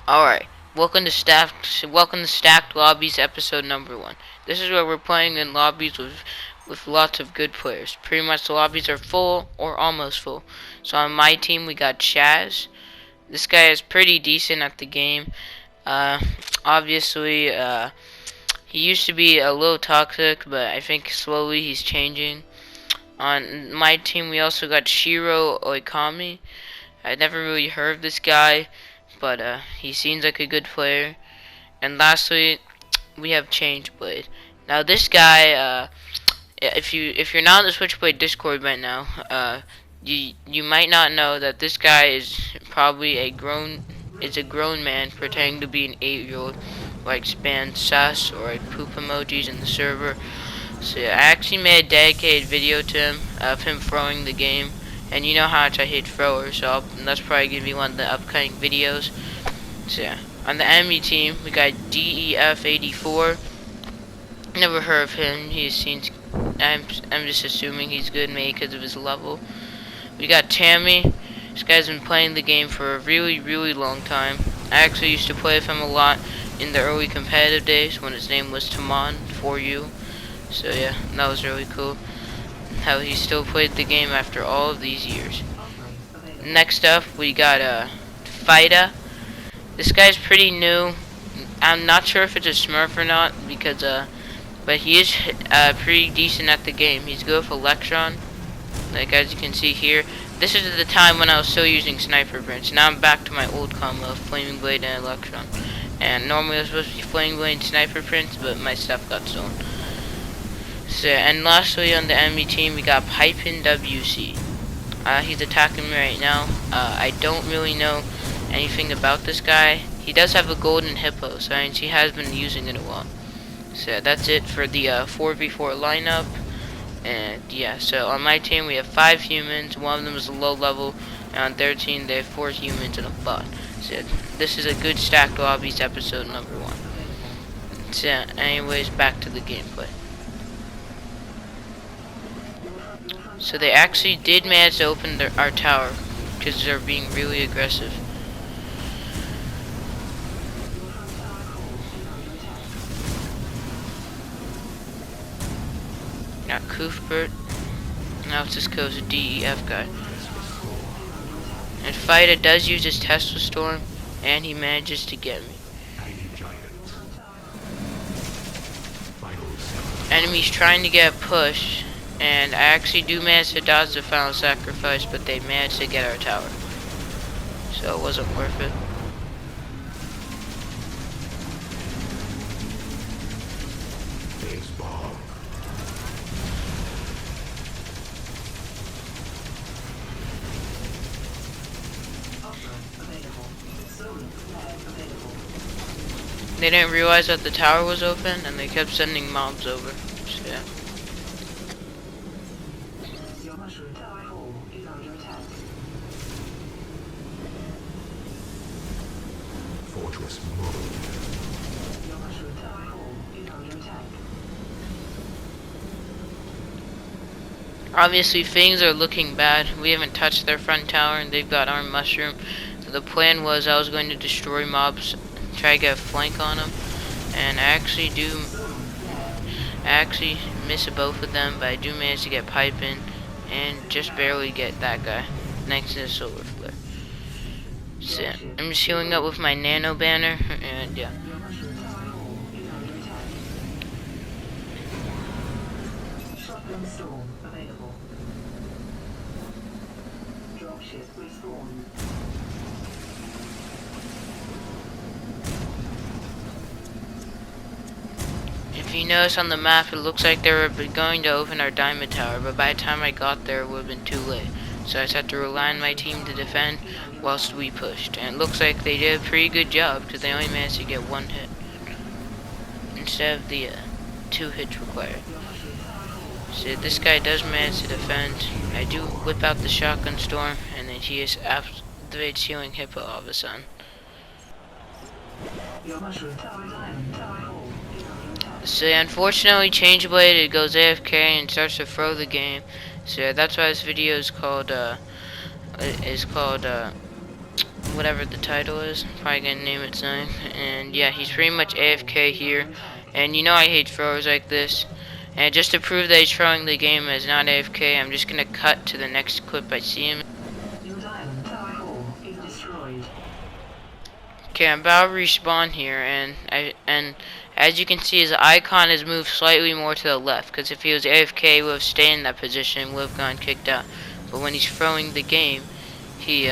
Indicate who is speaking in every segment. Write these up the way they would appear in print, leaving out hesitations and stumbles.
Speaker 1: Alright, welcome to Stacked Lobbies episode number 1. This is where we're playing in lobbies with lots of good players. Pretty much the lobbies are full or almost full. So on my team we got Chaz. This guy is pretty decent at the game. Uh, obviously, he used to be a little toxic, but I think slowly he's changing. On my team we also got Shiro Oikami. I never really heard of this guy, but he seems like a good player. And lastly, we have Changeblade. Now this guy, if you're not on the Switchblade Discord right now, you might not know that this guy is probably a grown man pretending to be an 8-year-old, like spam sus or like poop emojis in the server. So yeah, I actually made a dedicated video to him of him throwing the game. And you know how much I hate throwers, so that's probably going to be one of the upcoming videos. So yeah, on the enemy team, we got DEF84. Never heard of him. He seems, I'm just assuming he's good maybe because of his level. We got Tammy. This guy's been playing the game for a really, really long time. I actually used to play with him a lot in the early competitive days when his name was Tamon for you. So yeah, that was really cool. How he still played the game after all of these years. Next up, we got Fida. This guy's pretty new. I'm not sure if it's a Smurf or not because but he is pretty decent at the game. He's good with Electron, like as you can see here. This is the time when I was still using Sniper Prints. Now I'm back to my old combo of Flaming Blade and Electron. And normally it was supposed to be Flaming Blade and Sniper Prints, but my stuff got stolen. So, and lastly on the enemy team we got Pipin WC. He's attacking me right now. I don't really know anything about this guy. He does have a golden hippo, so he has been using it a lot. So that's it for the 4v4 lineup. And yeah, so on my team we have 5 humans. One of them is a low level. And on their team they have 4 humans and a bot. So this is a good Stacked Lobbies episode number 1. So anyways, back to the gameplay. So they actually did manage to open our tower because they're being really aggressive. Got Cuthbert. Now it's just goes a DEF guy. And Fida does use his Tesla Storm, and he manages to get me. Enemies trying to get a push. And I actually do manage to dodge the final sacrifice, but they managed to get our tower. So it wasn't worth it. They didn't realize that the tower was open, and they kept sending mobs over. So yeah. Obviously things are looking bad. We haven't touched their front tower and they've got armed mushroom. So the plan was I was going to destroy mobs, try to get a flank on them, and I actually miss both of them, but I do manage to get pipe in and just barely get that guy next to the solar flare. So I'm just healing up with my nano banner, and yeah. If you notice on the map, it looks like they were going to open our diamond tower, but by the time I got there, it would have been too late. So I just had to rely on my team to defend whilst we pushed. And it looks like they did a pretty good job, because they only managed to get 1 hit instead of the 2 hits required. So this guy does manage to defend. I do whip out the shotgun storm, and then he is activates healing hippo all of a sudden. So unfortunately, Changeblade, it goes AFK and starts to throw the game. So that's why this video is called whatever the title is. Probably gonna name it something. And yeah, he's pretty much AFK here. And you know I hate throwers like this. And just to prove that he's throwing the game as not AFK, I'm just gonna cut to the next clip I see him. Okay, I'm about to respawn here, and as you can see, his icon has moved slightly more to the left. Because if he was AFK, he would have stayed in that position, and would have gotten kicked out. But when he's throwing the game, he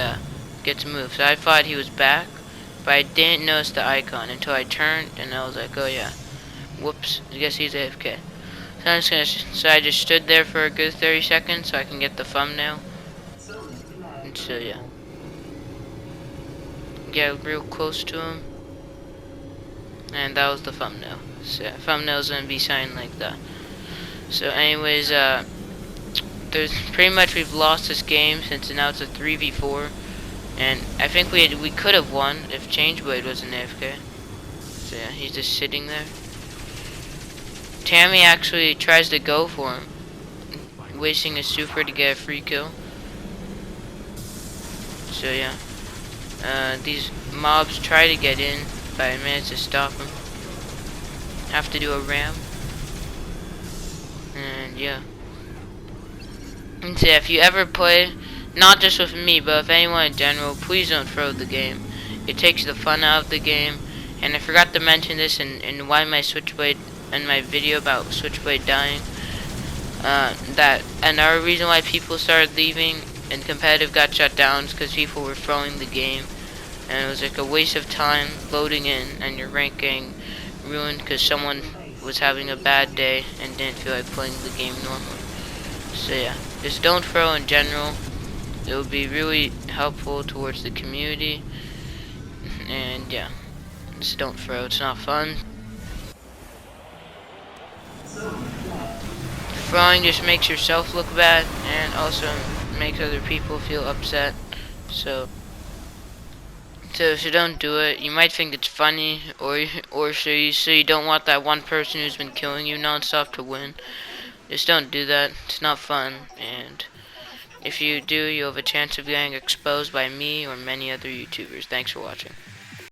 Speaker 1: gets moved. So I thought he was back, but I didn't notice the icon until I turned, and I was like, oh yeah, whoops, I guess he's AFK. So I just stood there for a good 30 seconds so I can get the thumbnail. And so yeah, get real close to him. And that was the thumbnail. So thumbnail's gonna be something like that. So anyways, there's pretty much we've lost this game since now it's a 3v4, and I think we could have won if Changeblade wasn't AFK. So yeah, he's just sitting there. Tammy actually tries to go for him, wasting a super to get a free kill. So yeah, these mobs try to get in, but I managed to stop him. Have to do a ram. And yeah. And so if you ever play, not just with me, but with anyone in general, please don't throw the game. It takes the fun out of the game. And I forgot to mention this in why my Switchblade, in my video about Switchblade dying. That another reason why people started leaving and competitive got shut down is because people were throwing the game. And it was like a waste of time loading in, and your rank getting ruined because someone was having a bad day and didn't feel like playing the game normally. So yeah, just don't throw in general. It would be really helpful towards the community. And yeah, just don't throw. It's not fun. Throwing just makes yourself look bad and also makes other people feel upset. So if you don't do it, you might think it's funny, or so you don't want that one person who's been killing you nonstop to win. Just don't do that. It's not fun, and if you do, you'll have a chance of getting exposed by me or many other YouTubers. Thanks for watching.